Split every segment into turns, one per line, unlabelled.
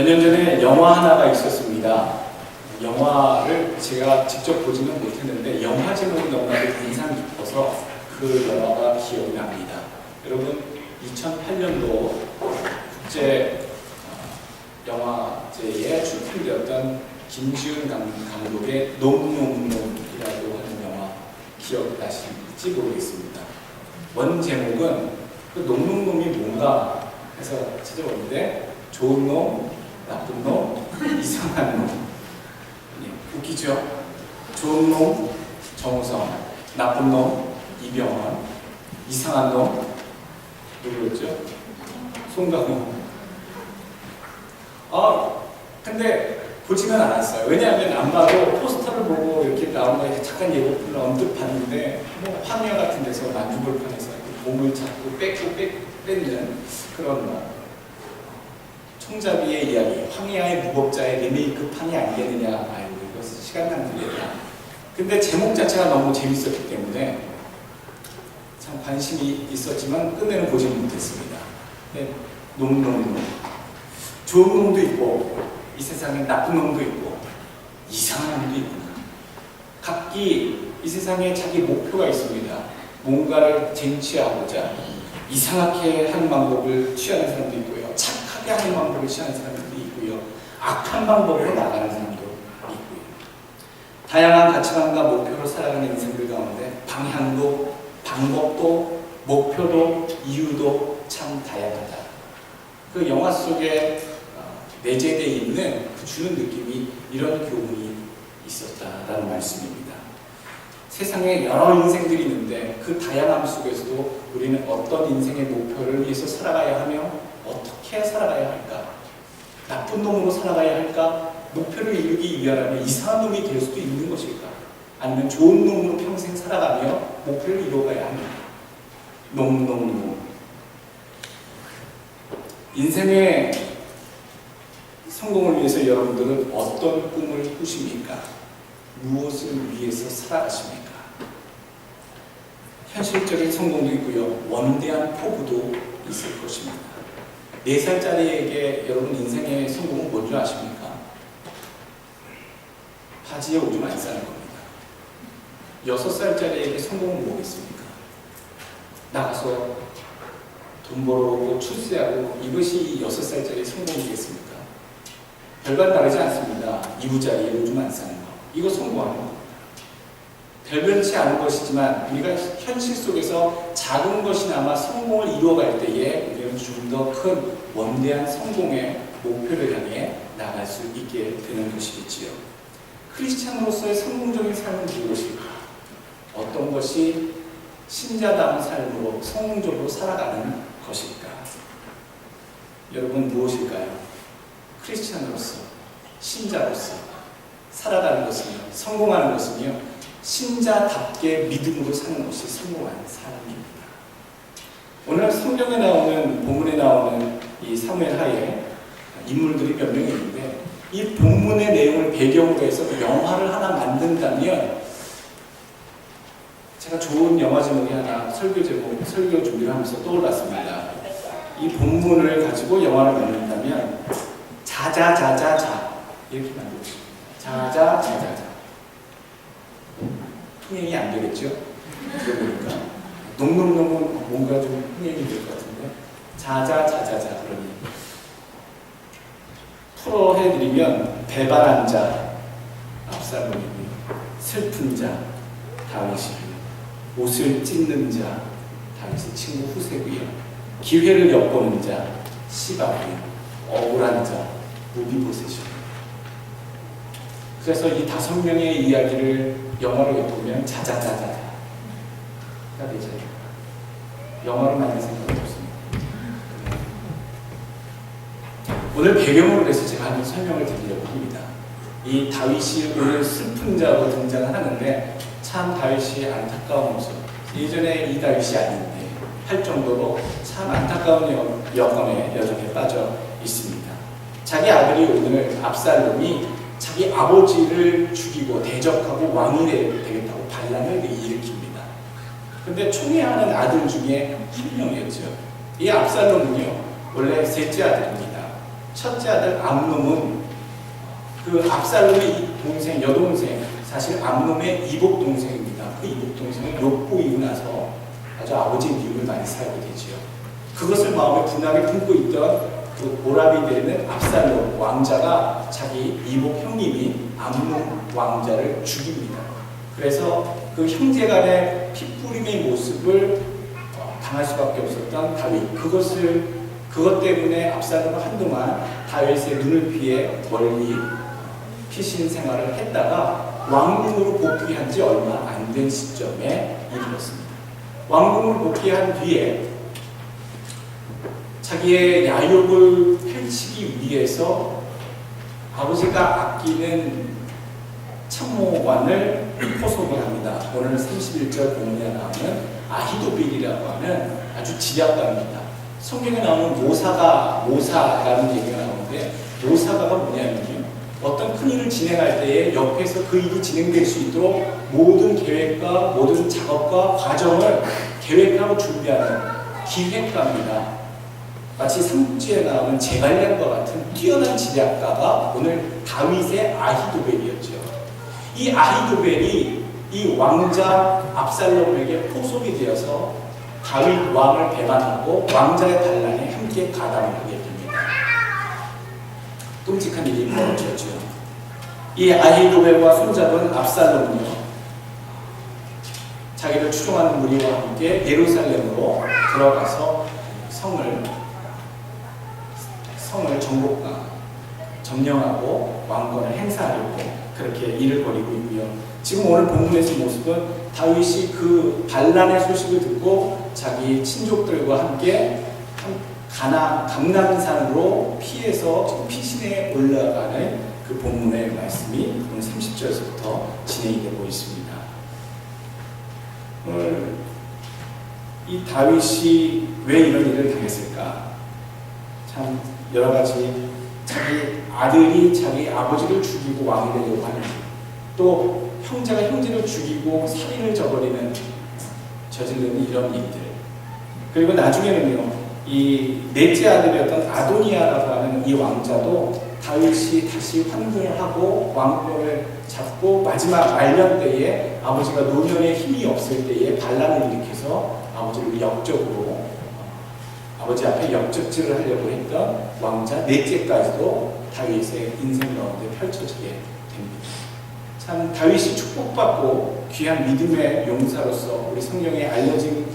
몇 년 전에 영화 하나가 있었습니다. 영화를 제가 직접 보지는 못했는데 영화 제목이 너무나도 인상 깊어서 그 영화가 기억이 납니다. 여러분 2008년도 국제 영화제에 출품되었던 김지훈 감독의 놈놈놈이라고 하는 영화 기억나실지 모르겠습니다. 원 제목은 그 놈놈놈이 뭔가 해서 찾아보는데 좋은 놈, 나쁜 놈, 이상한 놈. 웃기죠? 좋은 놈, 정우성, 나쁜 놈, 이병헌, 이상한 놈, 누구였죠? 송강호. 근데 보지는 않았어요. 왜냐하면 안 봐도 포스터를 보고 이렇게 나온 거 잠깐 예고편을 언뜻 봤는데 뭐 황야 같은 데서 만주골판에서 몸을 잡고 뺏는 그런 총잡이의 이야기, 황야의 무법자의 리메이크 판이 아니겠느냐. 아이고 이거 시간 낭비겠다. 근데 제목 자체가 너무 재밌었기 때문에 참 관심이 있었지만 끝내는 보지는 못했습니다. 놈놈놈. 좋은 놈도 있고 이 세상에 나쁜 놈도 있고 이상한 놈도 있구나. 각기 이 세상에 자기 목표가 있습니다. 뭔가를 쟁취하고자 이상하게 하는 방법을 취하는 사람도 있고요. 착하게 하는 방법을 취하는 사람도 있고요. 악한 방법으로 나가는 사람도 있고요. 다양한 가치관과 목표로 살아가는 인생들 가운데 방향도 방법도 목표도 이유도 참 다양하다. 그 영화 속에 내재되어 있는 그 주는 느낌이 이런 교훈이 있었다라는 말씀입니다. 세상에 여러 인생들이 있는데 그 다양함 속에서도 우리는 어떤 인생의 목표를 위해서 살아가야 하며 어떻게 살아가야 할까? 나쁜 놈으로 살아가야 할까? 목표를 이루기 위하면 이상한 놈이 될 수도 있는 것일까? 아니면 좋은 놈으로 평생 살아가며 목표를 이루어가야 합니까? 놈. 인생의 성공을 위해서 여러분들은 어떤 꿈을 꾸십니까? 무엇을 위해서 살아가십니까? 현실적인 성공도 있고요. 원대한 포부도 있을 것입니다. 4살짜리에게 여러분 인생의 성공은 뭔지 아십니까? 바지에 오줌 안 싸는 겁니다. 6살짜리에게 성공은 뭐겠습니까? 나가서 돈 벌어오고 출세하고 이것이 6살짜리 성공이겠습니까? 별반 다르지 않습니다. 이부자리에 오줌 안 싸는 거. 이거 성공하는 거. 별변치 않은 것이지만 우리가 현실 속에서 작은 것이나마 성공을 이루어갈 때에 우리는 좀 더 큰 원대한 성공의 목표를 향해 나갈 수 있게 되는 것이겠지요. 크리스찬으로서의 성공적인 삶은 무엇일까? 어떤 것이 신자다운 삶으로 성공적으로 살아가는 것일까? 여러분 무엇일까요? 크리스찬으로서, 신자로서 살아가는 것은요, 성공하는 것은요, 신자답게 믿음으로 사는 것이 성공한 사람입니다. 오늘 성경에 나오는, 본문에 나오는 이 사무엘 하에 인물들이 몇 명이 있는데 이 본문의 내용을 배경으로 해서 영화를 하나 만든다면 제가 좋은 영화 제목이 하나 설교 준비를 하면서 떠올랐습니다. 이 본문을 가지고 영화를 만든다면 자자자자자 이렇게 만들고 싶습니다. 자자자자자. 흥행이 안 되겠죠? 들어보니까 놈놈놈은 뭔가 좀 흥행이 될 것 같은데 자자자자자. 그러니 풀어 해드리면 배반한 자 압살롬이고요. 슬픈 자 다윗이고요. 옷을 찢는 자 다윗의 친구 후세고요. 기회를 엿보는 자 시바고요. 억울한 자 무비보셋이고요. 그래서 이 5명의 이야기를 영화로 엿보면 자자자자가 되죠. 영화로 만들 생각이 없습니다. 오늘 배경으로 해서 제가 한번 설명을 드리려고 합니다. 이 다윗이 오늘 슬픈 자로 등장을 하는데 참 다윗이 안타까운 모습. 예전에 이 다윗이 아닌데 할 정도로 참 안타까운 여건에 여정에 빠져 있습니다. 자기 아들이 오늘 압살롬이 자기 아버지를 죽이고 대적하고 왕이 되겠다고 반란을 일으킵니다. 그런데 총애하는 아들 중에 한 명이었죠. 이 압살롬은요 원래 셋째 아들입니다. 첫째 아들 암논은 그 압살롬의 동생, 여동생, 사실 암논의 이복 동생입니다. 그 이복 동생을 욕보이고 나서 아주 아버지의 미움을 많이 살게 되지요. 그것을 마음에 분하게 품고 있던 그 오랍이 되는 압살롬 왕자가 자기 이복 형님이 암논 왕자를 죽입니다. 그래서 그 형제간의 핏부림의 모습을 당할 수밖에 없었던 다윗. 그것 때문에 압살롬은 한동안 다윗의 눈을 피해 멀리 피신 생활을 했다가 왕궁으로 복귀한 지 얼마 안 된 시점에 이르렀습니다. 왕궁으로 복귀한 뒤에 자기의 야욕을 펼치기 위해서 아버지가 아끼는 참모관을 포섭을 합니다. 오늘 31절 본문에 나오는 아히도빌이라고 하는 아주 지략가입니다. 성경에 나오는 모사라는 얘기가 나오는데, 모사가가 뭐냐면요, 어떤 큰 일을 진행할 때에 옆에서 그 일이 진행될 수 있도록 모든 계획과 모든 작업과 과정을 계획하고 준비하는 기획가입니다. 마치 삼국지에 나오는 제갈량과 같은 뛰어난 지략가가 오늘 다윗의 아히도벨이었죠. 이 아히도벨이 이 왕자 압살롬에게 포섭이 되어서 다윗 왕을 배반하고 왕자의 반란에 함께 가담을 하게 됩니다. 끔찍한 일이 벌어졌죠. 이 아히도벨과 손잡은 압살롬은요, 자기를 추종하는 무리와 함께 예루살렘으로 들어가서 성을 점령하고 왕권을 행사하려고 그렇게 일을 벌이고 있고요. 지금 오늘 본문에서 모습은 다윗이 그 반란의 소식을 듣고 자기 친족들과 함께 감람산으로 피해서 지금 피신에 올라가는 그 본문의 말씀이 오늘 30절에서부터 진행이 되고 있습니다. 오늘 이 다윗이 왜 이런 일을 당했을까? 참 여러 가지, 자기 아들이 자기 아버지를 죽이고 왕이 되려고 하는, 또 형제가 형제를 죽이고 살인을 저지르는 이런 일들, 그리고 나중에는요, 이 넷째 아들이었던 아도니아라고 하는 이 왕자도 다윗이 다시 환궁을 하고 왕권을 잡고 마지막 말년 때에 아버지가 노년에 힘이 없을 때에 반란을 일으켜서 아버지를 아버지 앞에 역적질을 하려고 했던 왕자 넷째까지도 다윗의 인생 가운데 펼쳐지게 됩니다. 참 다윗이 축복받고 귀한 믿음의 용사로서 우리 성경에 알려진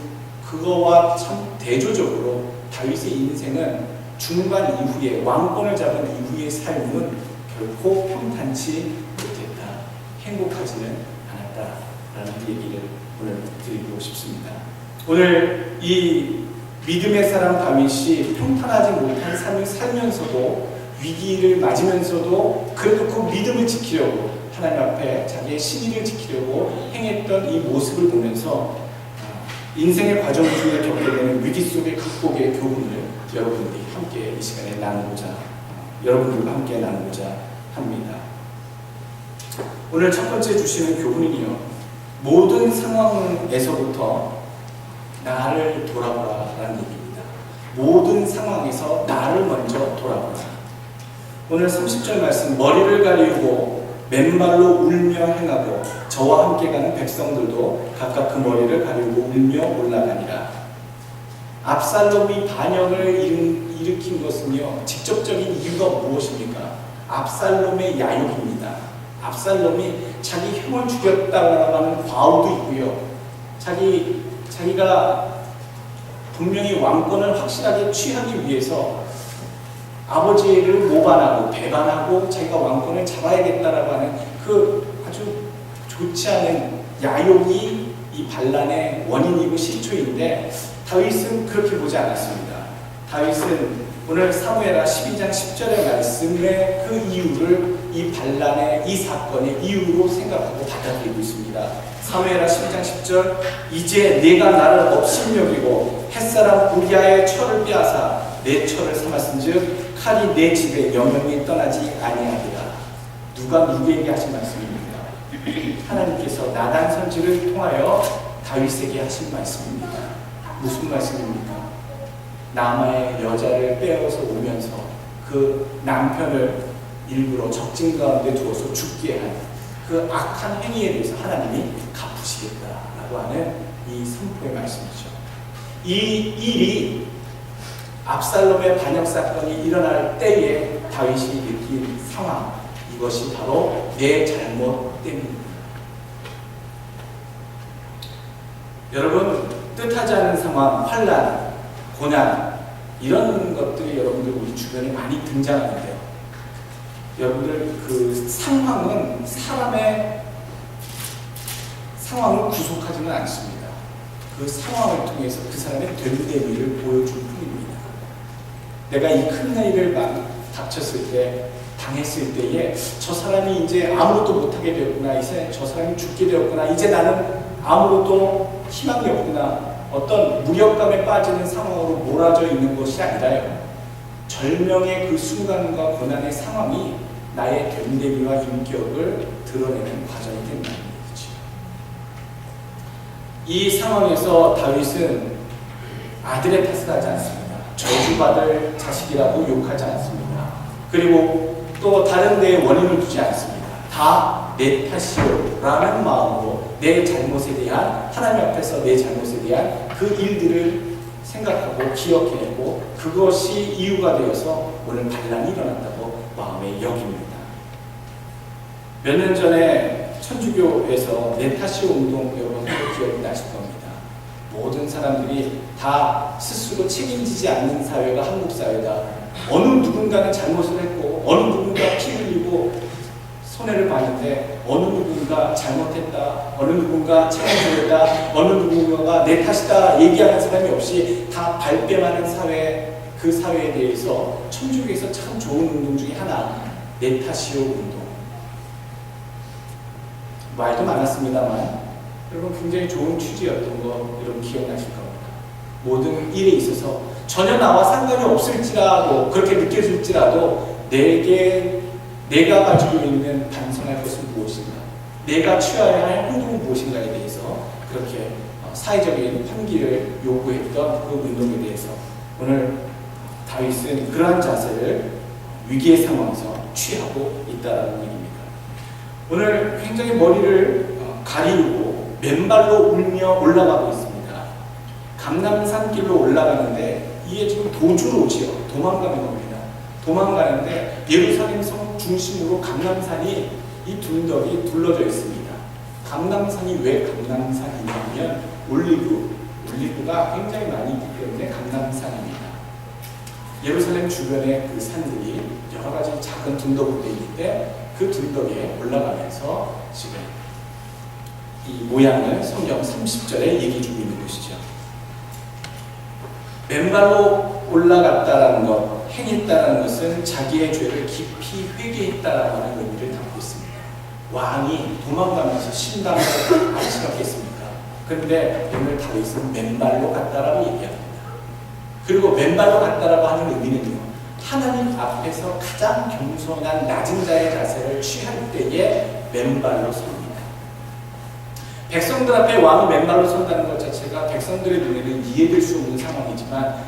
그거와 참 대조적으로 다윗의 인생은 중반 이후에 왕권을 잡은 이후의 삶은 결코 평탄치 못했다, 행복하지는 않았다라는 얘기를 오늘 드리고 싶습니다. 오늘 이 믿음의 사람 다윗이 평탄하지 못한 삶을 살면서도, 위기를 맞으면서도 그래도 그 믿음을 지키려고, 하나님 앞에 자기의 신의를 지키려고 행했던 이 모습을 보면서 인생의 과정 중에 겪게 되는 위기 속의 극복의 교훈을 여러분들이 함께 이 시간에 여러분들과 함께 나누고자 합니다. 오늘 첫 번째 주시는 교훈은요, 모든 상황에서부터 나를 돌아보라라는 얘기입니다. 모든 상황에서 나를 먼저 돌아보라. 오늘 30절 말씀, 머리를 가리우고 맨발로 울며 행하고 저와 함께 가는 백성들도 각각 그 머리를 가리우고 울며 올라가니라. 압살롬이 반역을 일으킨 것은요, 직접적인 이유가 무엇입니까? 압살롬의 야욕입니다. 압살롬이 자기 형을 죽였다고 하는 과오도 있고요, 자기가 분명히 왕권을 확실하게 취하기 위해서 아버지를 모반하고 배반하고 자기가 왕권을 잡아야겠다라고 하는 그 아주 좋지 않은 야욕이 이 반란의 원인이고 시초인데, 다윗은 그렇게 보지 않았습니다. 다윗은 오늘 사무엘하 12장 10절의 말씀의 그 이유를 이 반란의 이 사건의 이유로 생각하고 받아들이고 있습니다. 사무엘하 12장 10절, 이제 네가 나를 업신여기고 햇사람 우리아의 철을 빼앗아 내 철을 삼았은즉 칼이 내 집에 영영이 떠나지 아니하리라. 누가 누구에게 하신 말씀입니까? 하나님께서 나단 선지를 통하여 다윗에게 하신 말씀입니다. 무슨 말씀입니까? 남아의 여자를 빼어서 오면서 그 남편을 일부러 적진 가운데 두어서 죽게 한 그 악한 행위에 대해서 하나님이 갚으시겠다라고 하는 이 선포의 말씀이죠. 이 일이 압살롬의 반역 사건이 일어날 때에 다윗이 느낀 상황, 이것이 바로 내 잘못 때문입니다. 여러분, 뜻하지 않은 상황, 환난, 고난, 이런 것들이 여러분들 우리 주변에 많이 등장하는데요. 여러분들 그 상황은 사람의 상황을 구속하지는 않습니다. 그 상황을 통해서 그 사람의 된대미를 보여줄 뿐입니다. 내가 이 큰 일을 닥쳤을 때, 당했을 때에 저 사람이 이제 아무것도 못하게 되었구나, 이제 저 사람이 죽게 되었구나, 이제 나는 아무것도 희망이 없구나, 어떤 무력감에 빠지는 상황으로 몰아져 있는 것이 아니라요, 절명의 그 순간과 고난의 상황이 나의 된대미와 인격을 드러내는 과정이 된다는 얘기죠. 이 상황에서 다윗은 아들의 탓을 하지 않습니다. 저주받을 자식이라고 욕하지 않습니다. 그리고 또 다른 데에 원인을 두지 않습니다. 다 내 탓이요 라는 마음으로 내 잘못에 대한, 하나님 앞에서 내 잘못에 대한 그 일들을 생각하고 기억해내고 그것이 이유가 되어서 오늘 반란이 일어났다고 마음에 여깁니다. 몇 년 전에 천주교에서 네타시오 운동, 여러분 기억이 나실 겁니다. 모든 사람들이 다 스스로 책임지지 않는 사회가 한국 사회다. 어느 누군가는 잘못을 했고 어느 누군가 피 흘리고 손해를 봤는데 어느 누군가 잘못했다, 어느 누군가 책임져야 어느 누군가가 내 탓이다 얘기하는 사람이 없이 다 발뺌하는 사회, 그 사회에 대해서 천주교에서 참 좋은 운동 중에 하나, 내 탓이요 운동. 말도 많았습니다만 여러분 굉장히 좋은 취지였던 거 여러분 기억나실 겁니다. 모든 일에 있어서 전혀 나와 상관이 없을지라도, 그렇게 느껴질지라도 내가 가지고 있는 반성할 것은 무엇인가, 내가 취해야 할 행동은 무엇인가에 대해서 그렇게 사회적인 환기를 요구했던 그 운동에 대해서 오늘 다윗은 그러한 자세를 위기의 상황에서 취하고 있다는 얘기입니다. 오늘 굉장히 머리를 가리우고 맨발로 울며 올라가고 있습니다. 감람산길로 올라가는데 이게 지금 도주로지요. 도망가는 겁니다. 도망가는데 예루살렘 성 중심으로 감람산이, 이 둔덕이 둘러져 있습니다. 감람산이 왜 감람산이냐면 올리브가 굉장히 많이 있기 때문에 감람산입니다. 예루살렘 주변의 그 산들이 여러 가지 작은 둔덕으로 되어 있는데 그 둔덕에 올라가면서 지금 이 모양을 성경 30절에 얘기해주고 있는 것이죠. 맨발로 올라갔다라는 것, 행했다는 것은 자기의 죄를 깊이 회개했다라는 의미를 담고 있습니다. 왕이 도망가면서 신당을 안심했겠습니까? 그런데 오늘 다윗은 맨발로 갔다라고 얘기합니다. 그리고 맨발로 갔다라고 하는 의미는요, 하나님 앞에서 가장 겸손한 낮은 자의 자세를 취할 때에 맨발로 섭니다. 백성들 앞에 왕이 맨발로 선다는 것 자체가 백성들의 눈에는 이해될 수 없는 상황이지만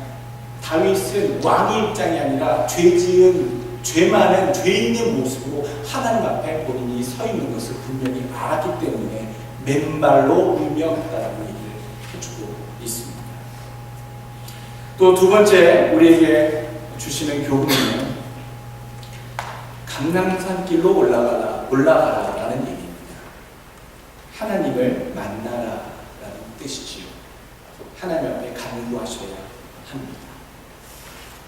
다윗은 왕의 입장이 아니라 죄 많은 죄인의 모습으로 하나님 앞에 본인이 서 있는 것을 분명히 알았기 때문에 맨발로 울며 갔다라고 얘기를 해주고 있습니다. 또 두 번째 우리에게 주시는 교훈은 감람산길로 올라가라라는 얘기입니다. 하나님을 만나라라는 뜻이지요. 하나님 앞에 간구하셔야 합니다.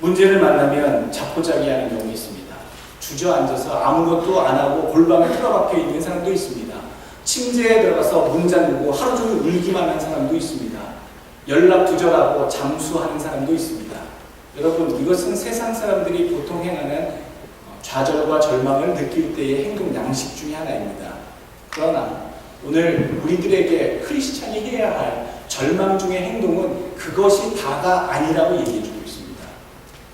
문제를 만나면 자포자기하는 경우 있습니다. 주저앉아서 아무것도 안 하고 골방에 틀어박혀 있는 사람도 있습니다. 침대에 들어가서 문 잠그고 하루 종일 울기만 하는 사람도 있습니다. 연락 두절하고 잠수하는 사람도 있습니다. 여러분, 이것은 세상 사람들이 보통 행하는 좌절과 절망을 느낄 때의 행동 양식 중에 하나입니다. 그러나 오늘 우리들에게 크리스찬이 해야 할 절망 중의 행동은 그것이 다가 아니라고 얘기해주고 있습니다.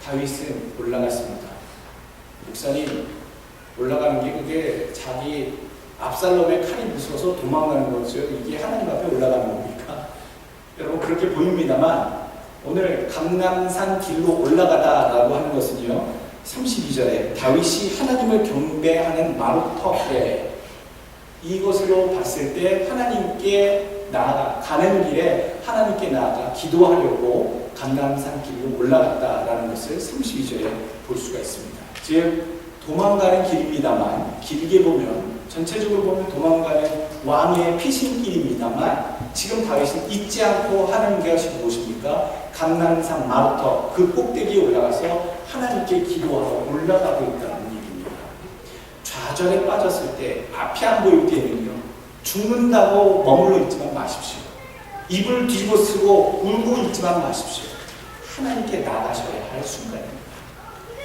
다윗은 올라갔습니다. 목사님, 올라가는 게 그게 자기 압살롬의 칼이 무서워서 도망가는 거죠. 이게 하나님 앞에 올라가는 겁니까? 여러분, 그렇게 보입니다만 오늘 감람산 길로 올라가다라고 하는 것은요, 32절에 다윗이 하나님을 경배하는 마루터에 이것으로 봤을 때 하나님께 나아가 가는 길에 하나님께 나아가 기도하려고 감람산 길로 올라갔다라는 것을 32절에 볼 수가 있습니다. 즉 도망가는 길입니다만, 길게 보면 전체적으로 보면 도망가는 왕의 피신길입니다만, 지금 다윗은 잊지 않고 하는 것이 무엇입니까? 감람산 마루터 그 꼭대기에 올라가서 하나님께 기도하러 올라가고 있다는 얘기입니다. 좌절에 빠졌을 때, 앞이 안 보일 때는요, 죽는다고 머물러 있지만 마십시오. 입을 뒤집어 쓰고 울고 있지만 마십시오. 하나님께 나가셔야 할 순간입니다.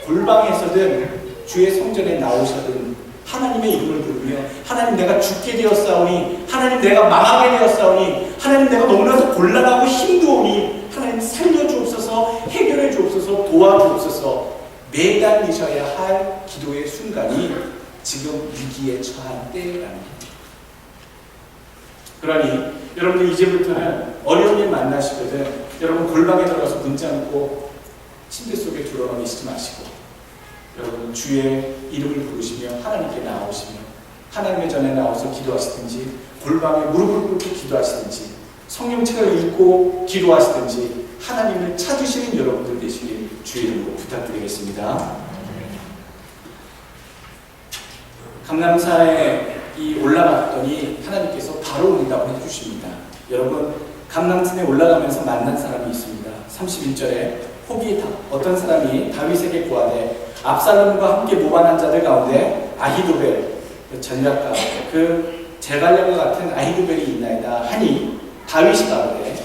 골방에서든 주의 성전에 나오셔든 하나님의 이름을 부르며, 하나님 내가 죽게 되었사오니, 하나님 내가 망하게 되었사오니, 하나님 내가 너무나도 곤란하고 힘들오니 하나님 살려주옵소서, 해결해 주옵소서, 도와주옵소서, 매달리셔야 할 기도의 순간이 지금 위기에 처한 때라는 겁니다. 그러니 여러분들 이제부터는 어려운 일 만나시거든 여러분 골방에 들어가서 문 잠고 침대 속에 들어가 계시지 마시고, 여러분 주의 이름을 부르시며 하나님께 나오시며 하나님의 전에 나와서 기도하시든지, 골방에 무릎을 꿇고 기도하시든지, 성경책을 읽고 기도하시든지 하나님을 찾으시는 여러분들 되시길 주의 이름으로 부탁드리겠습니다. 감람산에 올라갔더니 하나님께서 바로 응답을 해주십니다. 여러분 감람산에 올라가면서 만난 사람이 있습니다. 31절에 혹이 어떤 사람이 다윗에게 구하되 압살롬과 함께 모반한 자들 가운데 아히도벨 전략가 그 제갈량과 같은 아히도벨이 있나이다 하니, 다윗이 가로되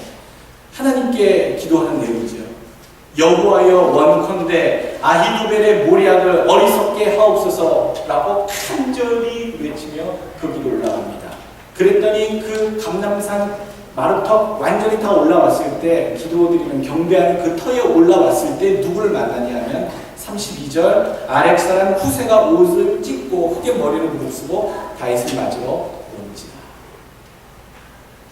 하나님께 기도하는 내용이죠. 여호와여 원컨대 아히도벨의 모략을 어리석게 하옵소서라고 간절히 외치며 그 길로 올라갑니다. 그랬더니 그 감람산 마루터 완전히 다 올라왔을 때, 기도드리는 경배하는 그 터에 올라왔을 때 누구를 만나냐면 32절 아렉 사람 후세가 옷을 찢고 흙에 머리를 무릅쓰고 다윗을 맞으러 오는지라.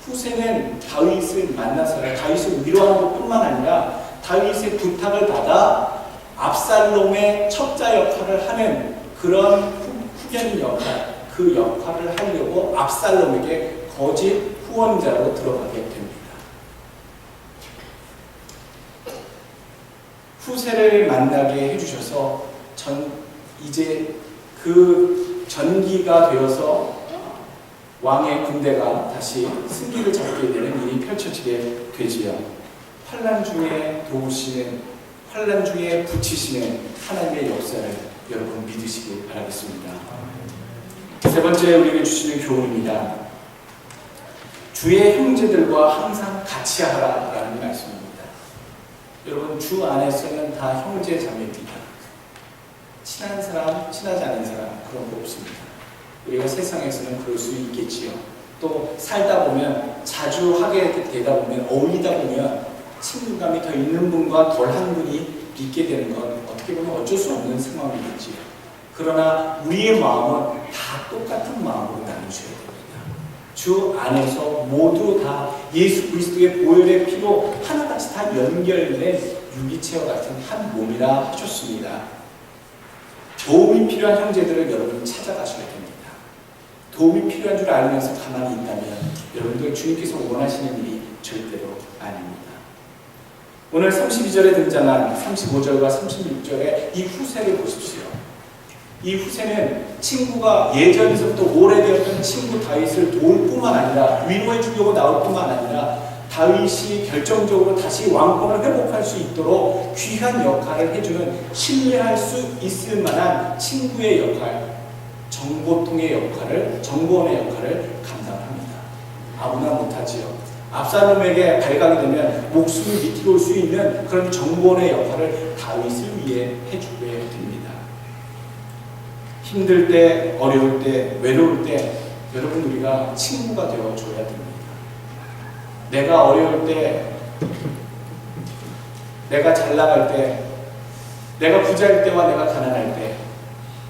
후세는 다윗을 만나서 다윗을 위로하는 것뿐만 아니라 다윗의 부탁을 받아 압살롬의 첩자 역할을 하는 그런 후견인 역할, 그 역할을 하려고 압살롬에게 거짓 후원자로 들어가게 됩니다. 후세를 만나게 해주셔서 이제 그 전기가 되어서 왕의 군대가 다시 승기를 잡게 되는 일이 펼쳐지게 되지요. 환난 중에 도우시는, 환난 중에 붙이시는 하나님의 역사를 여러분 믿으시길 바라겠습니다. 세 번째 우리에게 주시는 교훈입니다. 주의 형제들과 항상 같이 하라라는 말씀입니다. 여러분 주 안에서는 다 형제 자매입니다. 친한 사람, 친하지 않은 사람 그런 거 없습니다. 우리가 세상에서는 그럴 수 있겠지요. 또 살다 보면, 자주 하게 되다 보면, 어울리다 보면 친근감이 더 있는 분과 덜한 분이 있게 되는 건 어떻게 보면 어쩔 수 없는 상황이겠지요. 그러나 우리의 마음은 다 똑같은 마음으로 나누셔야 됩니다. 주 안에서 모두 다 예수 그리스도의 보혈의 피로 하나같이 다 연결된 유기체와 같은 한 몸이라 하셨습니다. 도움이 필요한 형제들을 여러분이 찾아가셔야 됩니다. 도움이 필요한 줄 알면서 가만히 있다면 여러분들 주님께서 원하시는 일이 절대로 아닙니다. 오늘 32절에 등장한 35절과 36절의 이 후세를 보십시오. 이 후세는 친구가 예전에서부터 오래되었던 친구 다윗을 도울 뿐만 아니라 위로해 주려고 나올 뿐만 아니라 다윗이 결정적으로 다시 왕권을 회복할 수 있도록 귀한 역할을 해주는, 신뢰할 수 있을 만한 친구의 역할, 정보통의 역할을, 정보원의 역할을 감당합니다. 아무나 못하지요. 압살롬에게 발각이 되면 목숨이 밑으로 올 수 있는 그런 정보원의 역할을 다윗을 위해 해주게 됩니다. 힘들 때, 어려울 때, 외로울 때 여러분 우리가 친구가 되어줘야 됩니다. 내가 어려울 때, 내가 잘 나갈 때, 내가 부자일 때와 내가 가난할 때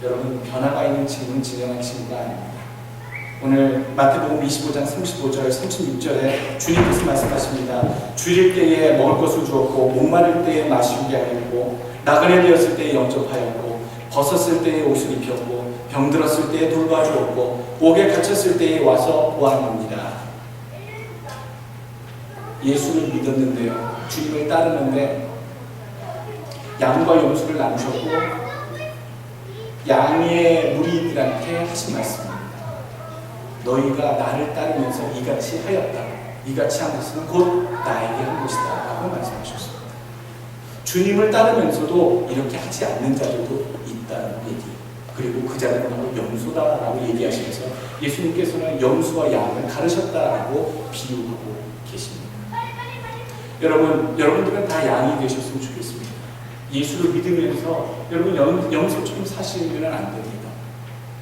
여러분 변화가 있는 친구는 진정한 친구가 아닙니다. 오늘 마태복음 25장 35절 36절에 주님께서 말씀하십니다. 줄일 때에 먹을 것을 주었고 목마를 때에 마시게 하였고 나그네 되었을 때에 영접하였고, 벗었을 때에 옷을 입혔고, 병들었을 때에 돌봐주었고, 옥에 갇혔을 때에 와서 보았느니라. 예수를 믿었는데요, 주님을 따르는데 양과 염소를 나누셨고 양의 무리들한테 하신 말씀입니다. 너희가 나를 따르면서 이같이 하였다. 이같이 한 것은 곧 나에게 한 것이다 라고 말씀하셨습니다. 주님을 따르면서도 이렇게 하지 않는 자들도 있다는 얘기, 그리고 그 자들은 바로 염소다라고 얘기하시면서 예수님께서는 염소와 양을 가르셨다라고 비유하고 계십니다. 여러분들은 다 양이 되셨으면 좋겠습니다. 예수를 믿으면서 여러분 염소처럼 사시면 안 됩니다.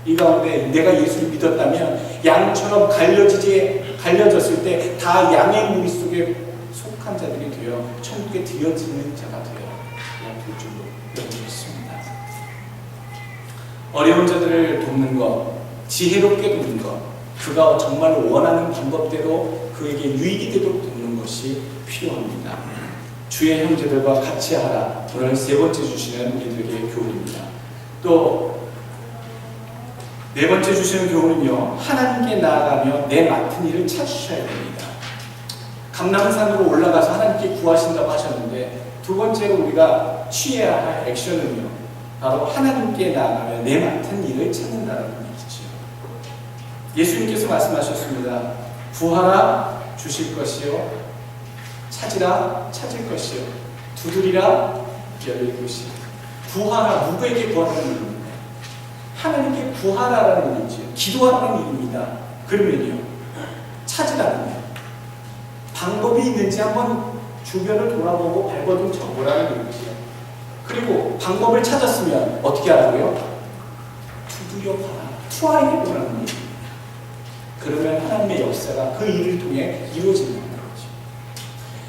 이 가운데 내가 예수를 믿었다면 양처럼 갈려졌을 때 다 양의 무리 속에 속한 자들이 되어 천국에 들여지는 자가 되어야 될 줄로 여러분 믿습니다. 어려운 자들을 돕는 것, 지혜롭게 돕는 것, 그가 정말 원하는 방법대로 그에게 유익이 되도록 돕는 것이 필요합니다. 주의 형제들과 같이 하라. 오늘 세 번째 주시는 우리들에게 교훈입니다. 또 네 번째 주시는 교훈은요, 하나님께 나아가며 내 맡은 일을 찾으셔야 됩니다. 감람산으로 올라가서 하나님께 구하신다고 하셨는데, 두 번째로 우리가 취해야 할 액션은요, 바로 하나님께 나아가며 내 맡은 일을 찾는다는 얘기죠. 예수님께서 말씀하셨습니다. 구하라 주실 것이요, 찾으라 찾을 것이요, 두드리라 열릴 것이요. 구하라, 누구에게 구하라는 일입니다. 하나님께 구하라라는 일이죠. 기도하라는 일입니다. 그러면요, 찾으라는 일, 방법이 있는지 한번 주변을 돌아보고 발버둥 쳐보라는 일이죠. 그리고 방법을 찾았으면 어떻게 하라고요? 두드려봐라, 트라이해보라는 일입니다. 그러면 하나님의 역사가 그 일을 통해 이루어집니다.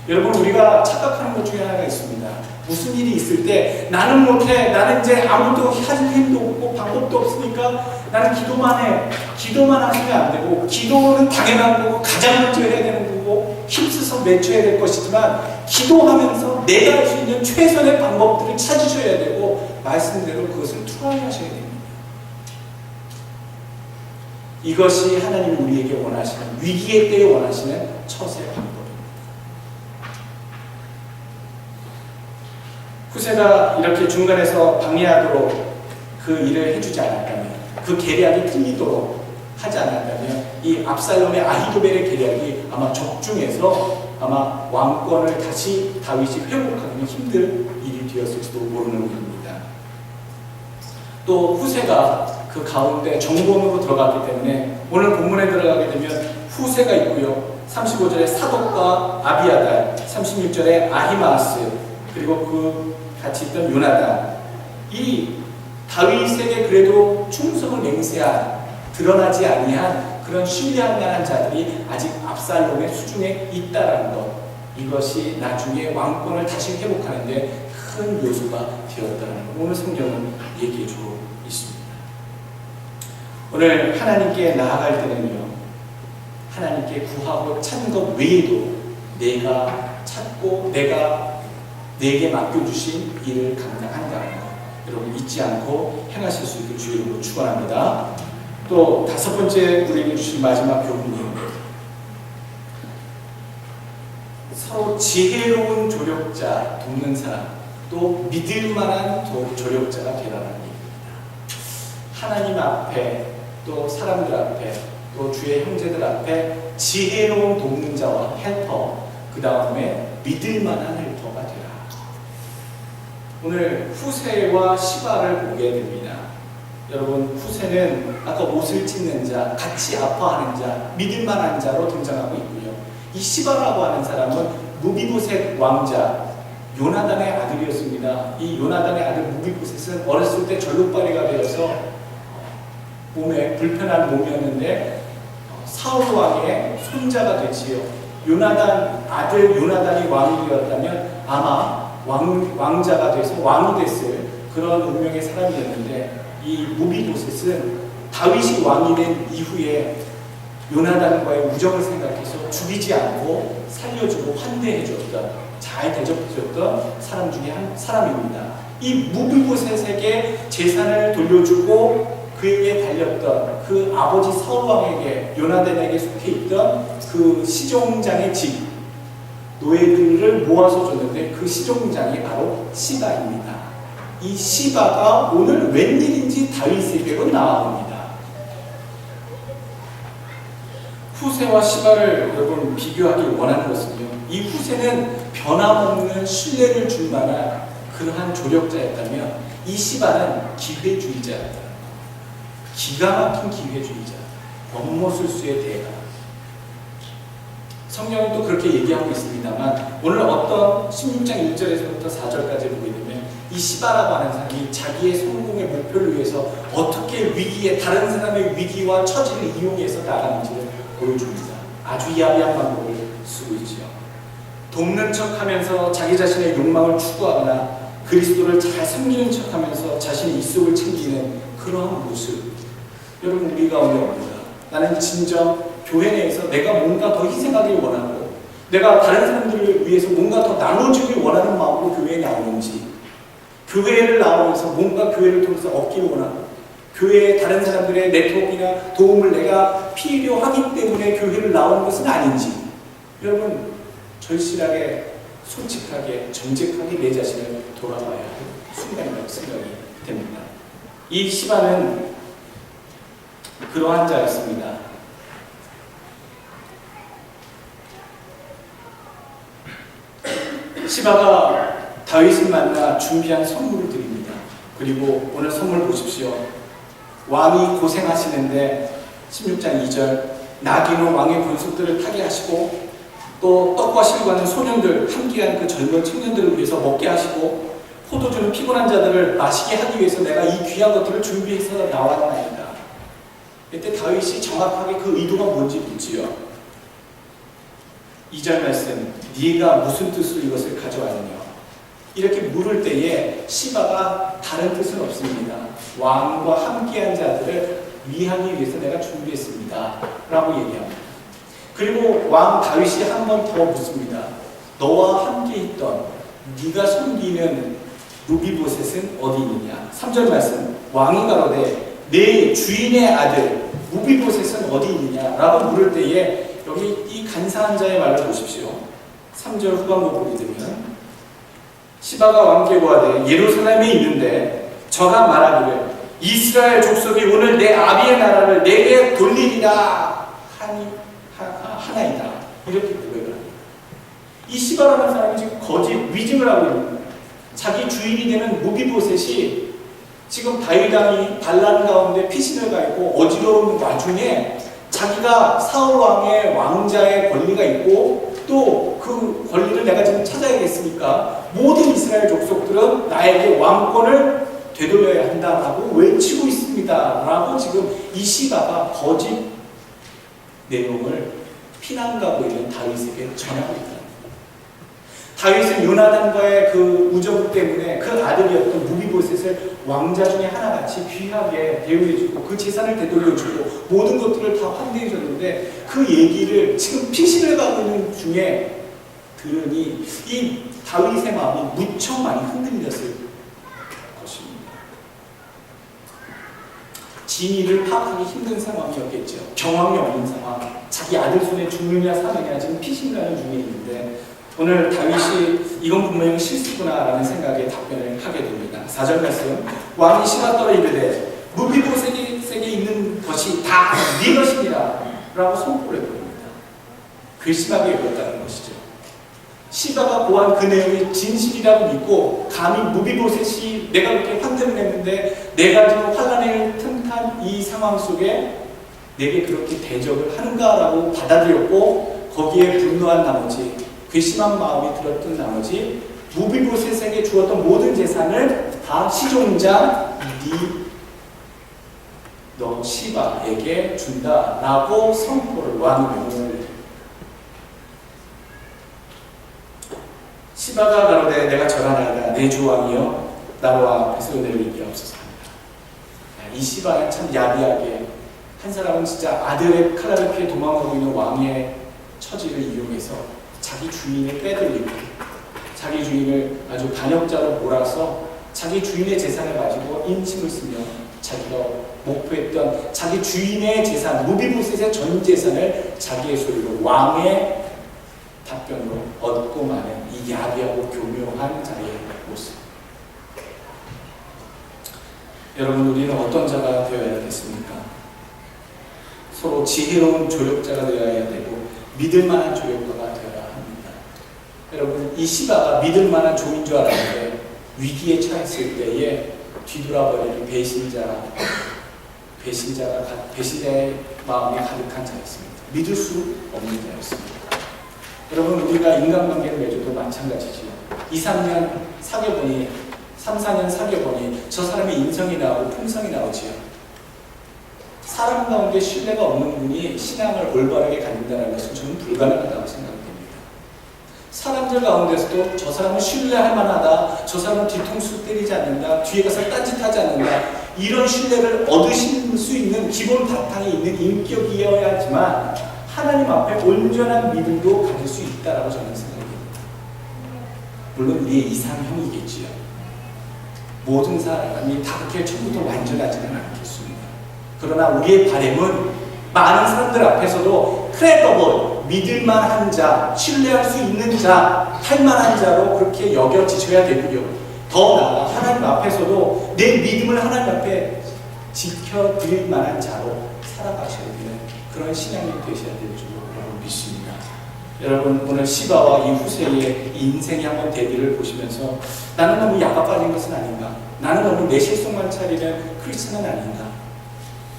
여러분, 우리가 착각하는 것 중에 하나가 있습니다. 무슨 일이 있을 때 나는 못해, 나는 이제 아무도 할 힘도 없고 방법도 없으니까 나는 기도만 해. 기도만 하시면 안 되고, 기도는 당연한 거고 가장 먼저 해야 되는 거고 힘써서 맺혀야 될 것이지만, 기도하면서 내가 할 수 있는 최선의 방법들을 찾으셔야 되고 말씀대로 그것을 투하하셔야 됩니다. 이것이 하나님이 우리에게 원하시는, 위기의 때에 원하시는 처세 방법. 후세가 이렇게 중간에서 방해하도록 그 일을 해주지 않았다면, 그 계략이 틀리도록 하지 않았다면, 이 압살롬의 아히도벨의 계략이 아마 적중해서 아마 왕권을 다시 다윗이 회복하기는 힘든 일이 되었을지도 모르는 일입니다. 또 후세가 그 가운데 정본으로 들어갔기 때문에 오늘 본문에 들어가게 되면 후세가 있고요, 35절에 사독과 아비아달, 36절에 아히마아스, 그리고 그 같이 있던 요나단, 이 다윗에게 그래도 충성을 맹세한, 드러나지 아니한 그런 신뢰할 만한 자들이 아직 압살롬의 수중에 있다라는 것, 이것이 나중에 왕권을 다시 회복하는데 큰 요소가 되었다는 것, 오늘 성경은 얘기해주고 있습니다. 오늘 하나님께 나아갈 때는요, 하나님께 구하고 찾는 것 외에도 내가 찾고 내게 맡겨주신 일을 감당한다는 것, 여러분 잊지 않고 행하실 수 있게 주의 이름으로 축원합니다. 또 다섯 번째 우리에게 주신 마지막 교훈이에요. 서로 지혜로운 조력자, 돕는 사람, 또 믿을 만한 조력자가 되라는 얘기입니다. 하나님 앞에, 또 사람들 앞에, 또 주의 형제들 앞에 지혜로운 돕는 자와 헬퍼, 그 다음에 믿을 만한 헬퍼가 되라. 오늘 후세와 시바를 보게 됩니다. 여러분, 후세는 아까 옷을 찢는 자, 같이 아파하는 자, 믿을 만한 자로 등장하고 있고요. 이 시바라고 하는 사람은 무비보셋 왕자 요나단의 아들이었습니다. 이 요나단의 아들 무비보셋은 어렸을 때 절룩발이가 되어서 몸에 불편한 몸이었는데 사울 왕의 손자가 되지요. 요나단 아들 요나단이 왕이 되었다면 아마 왕자가 돼서 왕이 됐을 그런 운명의 사람이었는데, 이 무비보셋은 다윗이 왕이 된 이후에 요나단과의 우정을 생각해서 죽이지 않고 살려주고 환대해줬던, 잘 대접해줬던 사람 중에 한 사람입니다. 이 무비보셋에게 재산을 돌려주고 그에게 달렸던 그 아버지 사울왕에게 요나단에게 속해 있던 그 시종장의 집 노예들을 모아서 줬는데 그 시종장이 바로 시바입니다. 이 시바가 오늘 웬일인지 다윗에게로 나아옵니다. 후세와 시바를 여러분 비교하기 원하는 것은요, 이 후세는 변함없는 신뢰를 줄 만한 그러한 조력자였다면 이 시바는 기회주의자였다. 기가 막힌 기회주의자, 권모술수의 대가. 성경은 또 그렇게 얘기하고 있습니다만 오늘 어떤 16장 1절에서부터 4절까지 보게 되면 이 시바라고 하는 사람이 자기의 성공의 목표를 위해서 어떻게 위기에 다른 사람의 위기와 처지를 이용해서 나가는지를 보여줍니다. 아주 야비한 방법을 쓰고 있지요. 돕는 척하면서 자기 자신의 욕망을 추구하거나 그리스도를 잘 섬기는 척하면서 자신의 입속을 챙기는 그러한 모습. 여러분 우리 가운데 옵니다. 나는 진정 교회 내에서 내가 뭔가 더 희생하길 원하고 내가 다른 사람들을 위해서 뭔가 더 나눠주길 원하는 마음으로 교회에 나오는지, 교회를 나오면서 뭔가 교회를 통해서 얻길 원하고 교회에 다른 사람들의 네트워크나 도움을 내가 필요하기 때문에 교회를 나오는 것은 아닌지, 여러분 절실하게 솔직하게 정직하게 내 자신을 돌아봐야 할 순간이라고 생각이 됩니다. 이 시바는 그러한 자였습니다. 시바가 다윗을 만나 준비한 선물을 드립니다. 그리고 오늘 선물 보십시오. 왕이 고생하시는데 16장 2절 나귀는 왕의 본속들을 타게 하시고 또 떡과 실과는 소년들 함께한 그 젊은 청년들을 위해서 먹게 하시고 포도주는 피곤한 자들을 마시게 하기 위해서 내가 이 귀한 것들을 준비해서 나왔나이다. 이때 다윗이 정확하게 그 의도가 뭔지 묻지요. 2절 말씀, 네가 무슨 뜻으로 이것을 가져왔느냐. 이렇게 물을 때에 시바가 다른 뜻은 없습니다. 왕과 함께한 자들을 위하기 위해서 내가 준비했습니다 라고 얘기합니다. 그리고 왕 다윗이 한 번 더 묻습니다. 너와 함께 있던 네가 섬기는 무비보셋은 어디 있느냐. 3절 말씀, 왕이 가로되 내 주인의 아들 무비보셋은 어디 있느냐 라고 물을 때에 여기 이 간사한 자의 말을 보십시오. 3절 후반부 보게 되면 시바가 왕께 구하되 예루살렘에 있는데 저가 말하기를 이스라엘 족속이 오늘 내 아비의 나라를 내게 돌리리라 하나이다. 이렇게 고백을 합니다. 이 시바라는 사람이 지금 거짓 위증을 하고 있는 거예요. 자기 주인이 되는 무비보셋이 지금 다윗 왕이 반란 가운데 피신을 가 있고 어지러운 와중에 자기가 사울 왕의 왕자의 권리가 있고 또 그 권리를 내가 지금 찾아야겠으니까 모든 이스라엘 족속들은 나에게 왕권을 되돌려야 한다라고 외치고 있습니다 라고 지금 이 시바가 거짓 내용을 피난가고 있는 다윗에게 전하고 있다. 다윗은 요나단과의 그 우정 때문에 그 아들이었던 무비보셋을 왕자 중에 하나같이 귀하게 대우해주고 그 재산을 되돌려주고 모든 것들을 다 환대해줬는데 그 얘기를 지금 피신을 가고 있는 중에 들으니 이 다윗의 마음이 무척 많이 흔들렸을 것입니다. 진위를 파악하기 힘든 상황이었겠죠. 경황이 없는 상황, 자기 아들 손에 죽느냐 사느냐 지금 피신 가는 중에 있는데 오늘 다윗이 이건 분명히 실수구나라는 생각에 답변을 하게 됩니다. 4절 말씀, 왕이 시바더러 이르되 무비보셋에게 있는 것이 다 네 것이니라 라고 선포를 해버립니다. 괘씸하게 여겼다는 것이죠. 시바가 보한 그 내용이 진실이라고 믿고 감히 무비보셋이 내가 그렇게 환대를 했는데 내가 지금 환란을 틈탄 이 상황 속에 내게 그렇게 대적을 하는가라고 받아들였고 거기에 분노한 나머지 괘씸한 마음이 들었던 나머지 무비보셋에게 주었던 모든 재산을 다 시종자 너 시바에게 준다라고 선포를 왕의 명령을 시바가 가로되 내가 절하나이다 내 주 왕이여 나와 베스로데를 이기옵소서 합니다. 이 시바는 참 야비하게 한 사람은 진짜 아들의 칼날을 피해 도망가고 있는 왕의 처지를 이용해서 자기 주인을 빼돌리고 자기 주인을 아주 반역자로 몰아서 자기 주인의 재산을 가지고 인침을 쓰며 자기가 목표했던 자기 주인의 재산, 무비보셋의 전 재산을 자기의 소유로 왕의 답변으로 얻고 마는 이 야비하고 교묘한 자의 모습. 여러분, 우리는 어떤 자가 되어야겠습니까? 서로 지혜로운 조력자가 되어야 되고 믿을 만한 조력가가 되어야 합니다. 여러분, 이 시바가 믿을 만한 종인 줄 알았는데 위기에 처했을 때에 뒤돌아버리는 배신자의 마음이 가득한 자였습니다. 믿을 수 없는 자였습니다. 여러분, 우리가 인간관계를 맺어도 마찬가지지요. 2-3년 사귀어보니 3-4년 사귀어보니 저 사람의 인성이 나오고 품성이 나오지요. 사람 가운데 신뢰가 없는 분이 신앙을 올바르게 가진다는 것은 저는 불가능하다고 생각합니다. 사람들 가운데서도 저 사람은 신뢰할 만하다, 저 사람은 뒤통수 때리지 않는다, 뒤에 가서 딴짓하지 않는다, 이런 신뢰를 얻으실 수 있는 기본 바탕이 있는 인격이어야지만 하나님 앞에 온전한 믿음도 가질 수 있다라고 저는 생각합니다. 물론 우리의 이상형이겠지요. 모든 사람이 다 그렇게 처음부터 완전하지는 않겠습니다. 그러나 우리의 바람은 많은 사람들 앞에서도 크레더블, 믿을만한 자, 신뢰할 수 있는 자, 할만한 자로 그렇게 여겨지셔야 되고요. 더 나아가 하나님 앞에서도 내 믿음을 하나님 앞에 지켜드릴 만한 자로 살아가셔야 되는 그런 신앙이 되셔야 될 줄로 여러분 믿습니다. 여러분, 오늘 시바와 이 후세의 인생의 한번 대비를 보시면서 나는 너무 야가 빠진 것은 아닌가? 나는 너무 내 실속만 차리는 크리스천은 아닌가?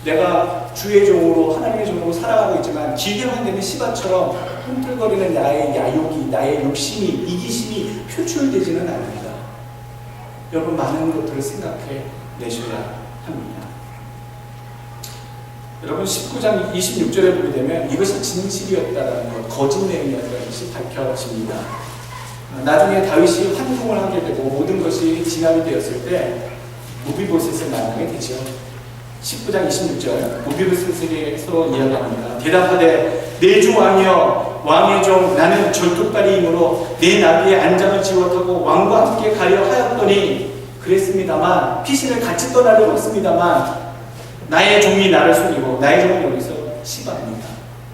내가 주의 종으로 하나님의 종으로 살아가고 있지만 기회만 되는 시바처럼 꿈틀거리는 나의 야욕이, 나의 욕심이, 이기심이 표출되지는 않는다. 여러분, 많은 것들을 생각해 내셔야 합니다. 여러분, 19장 26절에 보게 되면 이것이 진실이었다라는 것, 거짓 내용이었다는 것이 밝혀집니다. 나중에 다윗이 환궁을 하게 되고 모든 것이 진압이 되었을 때 무비보셋을 만나게 되죠. 19장 26절 무비보셋에게 서로 이야기합니다. 대답하되 내 주 왕이여 왕의 종 나는 절뚝발이이므로 내 나귀의 안장을 지워타고 왕과 함께 가려 하였더니 그랬습니다만 피신을 같이 떠나려고 했습니다만 나의 종이 나를 속이고, 나의 종은 여기서 시바입니다.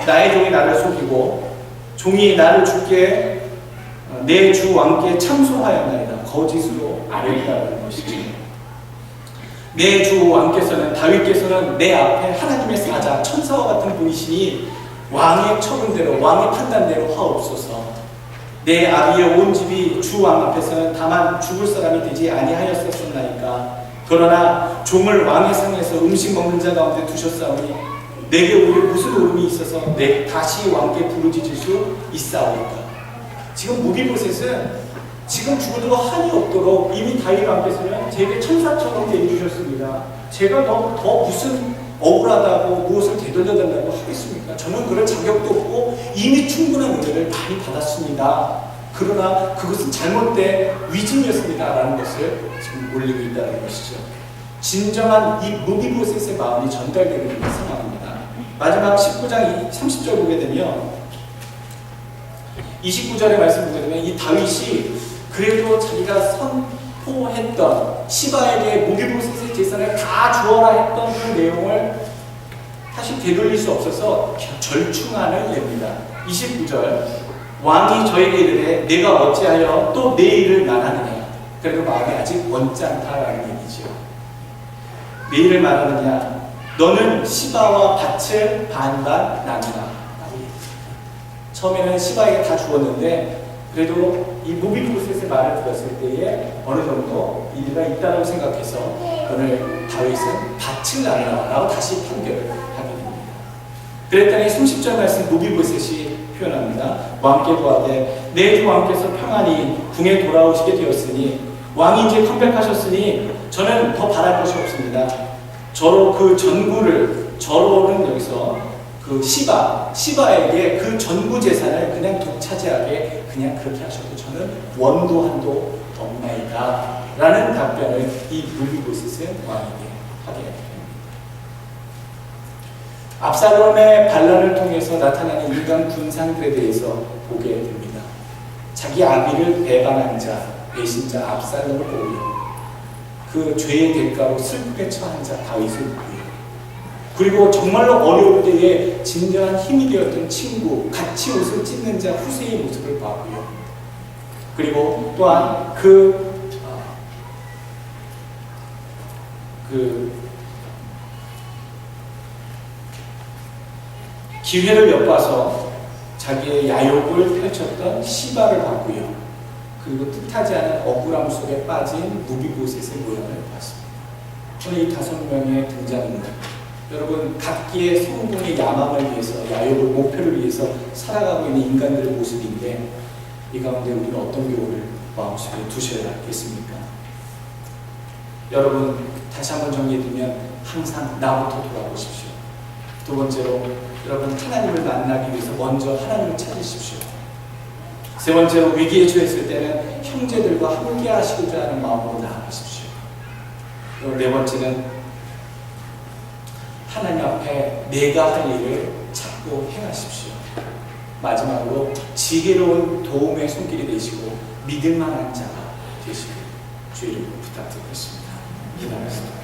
나의 종이 나를 속이고 종이 나를 주께 내 주 왕께 참소하였나이다. 거짓으로 아뢰다라는 것이죠. 내 주 왕께서는, 다윗께서는 내 앞에 하나님의 사자, 천사와 같은 분이시니 왕의 처분대로, 왕의 판단대로 하옵소서. 내 아비의 온 집이 주 왕 앞에서는 다만 죽을 사람이 되지 아니하였었나이까. 그러나 종을 왕의 상에서 음식 먹는 자 가운데 두셨사오니 내게 오히려 무슨 오름이 있어서 다시 왕께 부르짖을 수 있사오니까. 지금 무비보셋은 지금 죽어도 한이 없도록 이미 다윗 왕께서는 제게 천사처럼 대해주셨습니다. 제가 더 무슨 억울하다고 무엇을 되돌려달라고 하겠습니까? 저는 그럴 자격도 없고 이미 충분한 은혜를 많이 받았습니다. 그러나 그것은 잘못된 위증이었습니다 라는 것을 지금 올리고 있다는 것이죠. 진정한 이 무비보셋의 마음이 전달되는 상황입니다. 마지막 19장 30절 보게 되면 29절의 말씀 보게 되면 이 다윗이 그래도 자기가 선포했던 시바에게 무비보셋의 재산을 다 주어라 했던 그 내용을 다시 되돌릴 수 없어서 절충안을 냅니다. 29절 왕이 저에게 이르되 내가 어찌하여 또 내 일을 말하느냐. 그래도 마음이 아직 원치 않다라는 얘기죠. 내 일을 말하느냐. 너는 시바와 밭을 반반 나누라. 처음에는 시바에게 다 주었는데 그래도 이 무비보셋의 말을 들었을 때에 어느 정도 일리가 있다고 생각해서 오늘 다윗은 밭을 나누라라고 다시 판결을 하게 됩니다. 그랬더니 30절 말씀 무비보셋이 표현합니다. 왕께 구하되 내 주 왕께서 평안히 궁에 돌아오시게 되었으니 왕이 이제 컴백하셨으니 저는 더 바랄 것이 없습니다. 저로 그 전부를, 저로는 여기서 그 시바에게 그 전부 재산을 그냥 독차지하게 그냥 그렇게 하셔도 저는 원도 한도 없나이다 라는 답변을 이 무비보셋은 왕에게 하게 됩니다. 압살롬의 반란을 통해서 나타나는 인간 군상들에 대해서 보게 됩니다. 자기 아비를 배반한 자, 배신자 압살롬을 보고요. 그 죄의 대가로 슬프게 처한 자 다윗을 보고요. 그리고 정말로 어려울 때에 진정한 힘이 되었던 친구, 같이 옷을 찢는 자 후세의 모습을 봤고요. 그리고 또한 기회를 엿봐서 자기의 야욕을 펼쳤던 시바를 봤고요. 그리고 뜻하지 않은 억울함 속에 빠진 무비보셋의 모양을 봤습니다. 오늘 이 5명의 등장인물, 여러분 각기의 성공의 야망을 위해서, 야욕을 목표를 위해서 살아가고 있는 인간들의 모습인데, 이 가운데 우리는 어떤 교훈을 마음속에 두셔야겠습니까? 여러분 다시 한번 정리해드리면, 항상 나부터 돌아보십시오. 두 번째로, 여러분 하나님을 만나기 위해서 먼저 하나님을 찾으십시오. 세 번째로, 위기에 처했을 때는 형제들과 함께 하시고자 하는 마음으로 나아가십시오. 그리고 네 번째는, 하나님 앞에 내가 할 일을 찾고 행하십시오. 마지막으로, 지혜로운 도움의 손길이 되시고 믿을 만한 자가 되시길 주의 이름으로 부탁드리겠습니다. 기도하겠습니다.